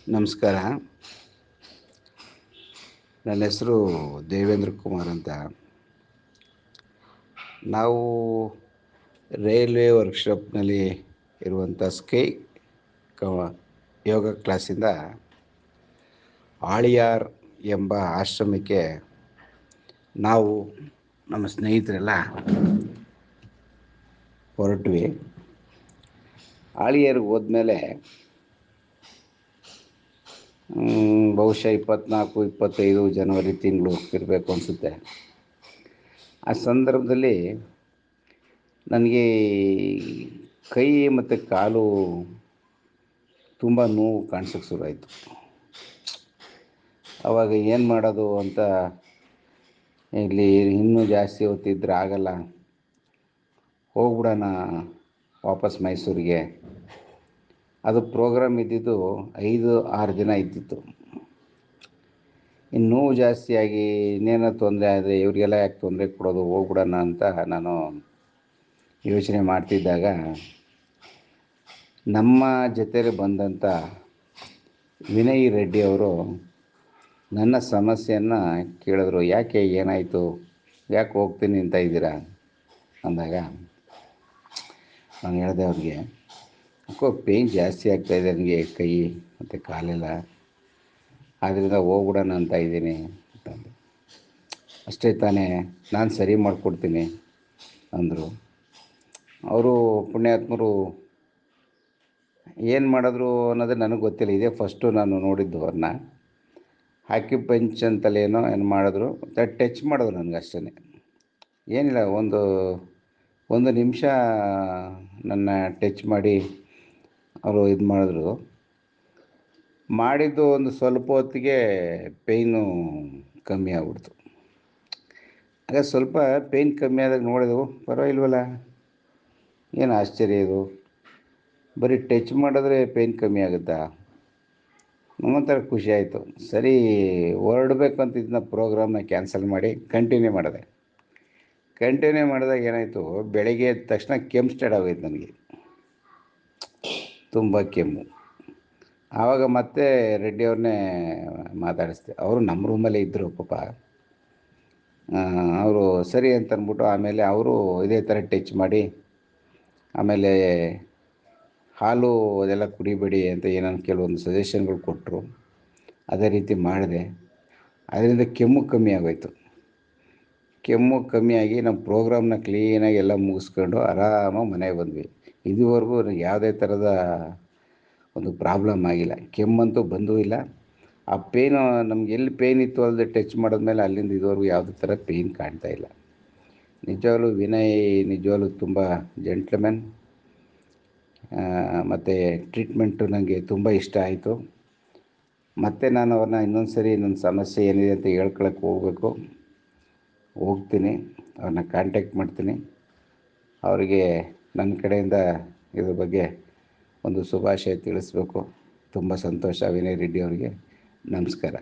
ನಮಸ್ಕಾರ. ನನ್ನ ಹೆಸರು ದೇವೇಂದ್ರ ಕುಮಾರ್ ಅಂತ. ನಾವು ರೈಲ್ವೆ ವರ್ಕ್‌ಶಾಪ್‌ನಲ್ಲಿ ಇರುವಂಥ ಸ್ಕೈ ಕ ಯೋಗ ಕ್ಲಾಸಿಂದ ಆಳಿಯಾರ್ ಎಂಬ ಆಶ್ರಮಕ್ಕೆ ನಾವು ನಮ್ಮ ಸ್ನೇಹಿತರೆಲ್ಲ ಹೊರಟ್ವಿ. ಆಳಿಯಾರ್‌ಗೆ ಹೋದ್ಮೇಲೆ ಬಹುಶಃ 24-25 ಜನವರಿ ತಿಂಗಳು ಇರಬೇಕು ಅನಿಸುತ್ತೆ. ಆ ಸಂದರ್ಭದಲ್ಲಿ ನನಗೆ ಕೈ ಮತ್ತು ಕಾಲು ತುಂಬ ನೋವು ಕಾಣಿಸೋಕ್ಕೆ ಶುರುವಾಯಿತು. ಆವಾಗ ಏನು ಮಾಡೋದು ಅಂತ, ಇಲ್ಲಿ ಇನ್ನೂ ಜಾಸ್ತಿ ಹೊತ್ತಿದ್ರೆ ಆಗಲ್ಲ, ಹೋಗ್ಬಿಡೋಣ ವಾಪಸ್ ಮೈಸೂರಿಗೆ. ಅದು ಪ್ರೋಗ್ರಾಮ್ ಇದ್ದಿದ್ದು 5-6 ದಿನ ಇದ್ದಿತ್ತು. ಇನ್ನು ನೋವು ಜಾಸ್ತಿಯಾಗಿ ಇನ್ನೇನೋ ತೊಂದರೆ ಆದರೆ ಇವರಿಗೆಲ್ಲ ಯಾಕೆ ತೊಂದರೆ ಕೊಡೋದು, ಹೋಗ್ಬಿಡೋಣ ಅಂತ ನಾನು ಯೋಚನೆ ಮಾಡ್ತಿದ್ದಾಗ ನಮ್ಮ ಜೊತೆಲಿ ಬಂದಂಥ ವಿನಯ್ ರೆಡ್ಡಿ ಅವರು ನನ್ನ ಸಮಸ್ಯೆಯನ್ನು ಕೇಳಿದ್ರು. ಯಾಕೆ, ಏನಾಯಿತು, ಯಾಕೆ ಹೋಗ್ತೀನಿ ಅಂತ ಇದ್ದೀರಾ ಅಂದಾಗ ನಾನು ಹೇಳಿದೆ ಅವ್ರಿಗೆ, ಯಾಕೋ ಪೇಯ್ನ್ ಜಾಸ್ತಿ ಆಗ್ತಾಯಿದೆ ನನಗೆ, ಕೈ ಮತ್ತು ಕಾಲೆಲ್ಲ, ಆದ್ದರಿಂದ ಹೋಗ್ಬಿಡೋಣ ಅಂತ ಇದ್ದೀನಿ ಅಂತಂದು. ಅಷ್ಟೇ ತಾನೇ, ನಾನು ಸರಿ ಮಾಡಿಕೊಡ್ತೀನಿ ಅಂದರು. ಅವರು ಪುಣ್ಯಾತ್ಮರು ಏನು ಮಾಡಿದ್ರು ಅನ್ನೋದು ನನಗೆ ಗೊತ್ತಿಲ್ಲ. ಇದೇ ಫಸ್ಟು ನಾನು ನೋಡಿದ್ದು ಅವ್ರನ್ನ. ಆಕ್ಯುಪಂಚ್ ಅಂತಲೇನೋ ಏನು ಮಾಡಿದ್ರು, ಟಚ್ ಮಾಡಿದ್ರು ನನಗೆ ಅಷ್ಟೇ. ಏನಿಲ್ಲ, ಒಂದು ನಿಮಿಷ ನನ್ನ ಟಚ್ ಮಾಡಿ ಅವರು ಇದು ಮಾಡಿದ್ದು ಒಂದು ಸ್ವಲ್ಪ ಹೊತ್ತಿಗೆ ಪೇಯ್ನು ಕಮ್ಮಿ ಆಗ್ಬಿಡ್ತು. ಆಗ ಸ್ವಲ್ಪ ಪೇಯ್ನ್ ಕಮ್ಮಿ ಆದಾಗ ನೋಡಿದೆವು, ಪರವಾಗಿಲ್ವಲ್ಲ, ಏನು ಆಶ್ಚರ್ಯ ಇದು, ಬರೀ ಟಚ್ ಮಾಡಿದ್ರೆ ಪೇಯ್ನ್ ಕಮ್ಮಿ ಆಗುತ್ತಾ? ನಮ್ಮಂಥರ ಖುಷಿ ಆಯಿತು. ಸರಿ, ಹೊರಡ್ಬೇಕಂತಿದ್ದ ಪ್ರೋಗ್ರಾಮ್ನ ಕ್ಯಾನ್ಸಲ್ ಮಾಡಿ ಕಂಟಿನ್ಯೂ ಮಾಡಿದಾಗ ಏನಾಯಿತು, ಬೆಳಗ್ಗೆ ಎದ್ದ ತಕ್ಷಣ ಕೆಮ್ಮು ಸ್ಟಾರ್ಟ್ ಆಗೋಯ್ತು ನನಗೆ, ತುಂಬ ಕೆಮ್ಮು. ಆವಾಗ ಮತ್ತೆ ರೆಡ್ಡಿ ಅವ್ರನ್ನೇ ಮಾತಾಡಿಸ್ದೆ. ಅವರು ನಮ್ಮ ರೂಮಲ್ಲೇ ಇದ್ದರು ಪಾಪ. ಅವರು ಸರಿ ಅಂತ ಅಂದ್ಬಿಟ್ಟು ಆಮೇಲೆ ಅವರು ಇದೇ ಥರ ಟಚ್ ಮಾಡಿ, ಆಮೇಲೆ ಹಾಲು ಅದೆಲ್ಲ ಕುಡಿಬೇಡಿ ಅಂತ ಏನೇನು ಕೆಲವೊಂದು ಸಜೆಷನ್ಗಳು ಕೊಟ್ಟರು. ಅದೇ ರೀತಿ ಮಾಡಿದೆ. ಅದರಿಂದ ಕೆಮ್ಮು ಕಮ್ಮಿ ಆಗೋಯ್ತು. ಕೆಮ್ಮು ಕಮ್ಮಿಯಾಗಿ ನಮ್ಮ ಪ್ರೋಗ್ರಾಮ್ನ ಕ್ಲೀನಾಗಿ ಎಲ್ಲ ಮುಗಿಸ್ಕೊಂಡು ಆರಾಮಾಗಿ ಮನೆಗೆ ಬಂದ್ವಿ. ಇದುವರೆಗೂ ಯಾವುದೇ ಥರದ ಒಂದು ಪ್ರಾಬ್ಲಮ್ ಆಗಿಲ್ಲ, ಕೆಮ್ಮಂತೂ ಬಂದೂ ಇಲ್ಲ. ಆ ಪೇಯ್ನು ನಮ್ಗೆ ಎಲ್ಲಿ ಪೇಯ್ನ್ ಇತ್ತು ಅಲ್ಲದೆ ಟಚ್ ಮಾಡಿದ್ಮೇಲೆ ಅಲ್ಲಿಂದ ಇದುವರೆಗೂ ಯಾವುದೇ ಥರ ಪೇಯ್ನ್ ಕಾಣ್ತಾ ಇಲ್ಲ. ನಿಜವಾಗ್ಲೂ ವಿನಯ್ ನಿಜವಾಗ್ಲೂ ತುಂಬ ಜೆಂಟ್ಲ್‌ಮ್ಯಾನ್. ಮತ್ತು ಟ್ರೀಟ್ಮೆಂಟು ನನಗೆ ತುಂಬ ಇಷ್ಟ ಆಯಿತು. ಮತ್ತು ನಾನು ಅವ್ರನ್ನ ಇನ್ನೊಂದು ಸರಿ ನನ್ನ ಸಮಸ್ಯೆ ಏನಿದೆ ಅಂತ ಹೇಳ್ಕೊಳಕ್ಕೆ ಹೋಗ್ತೀನಿ, ಅವ್ರನ್ನ ಕಾಂಟ್ಯಾಕ್ಟ್ ಮಾಡ್ತೀನಿ. ಅವರಿಗೆ ನನ್ನ ಕಡೆಯಿಂದ ಇದ್ರ ಬಗ್ಗೆ ಒಂದು ಶುಭಾಶಯ ತಿಳಿಸ್ಬೇಕು. ತುಂಬ ಸಂತೋಷ ವಿನಯ್ ರೆಡ್ಡಿ ಅವರಿಗೆ. ನಮಸ್ಕಾರ.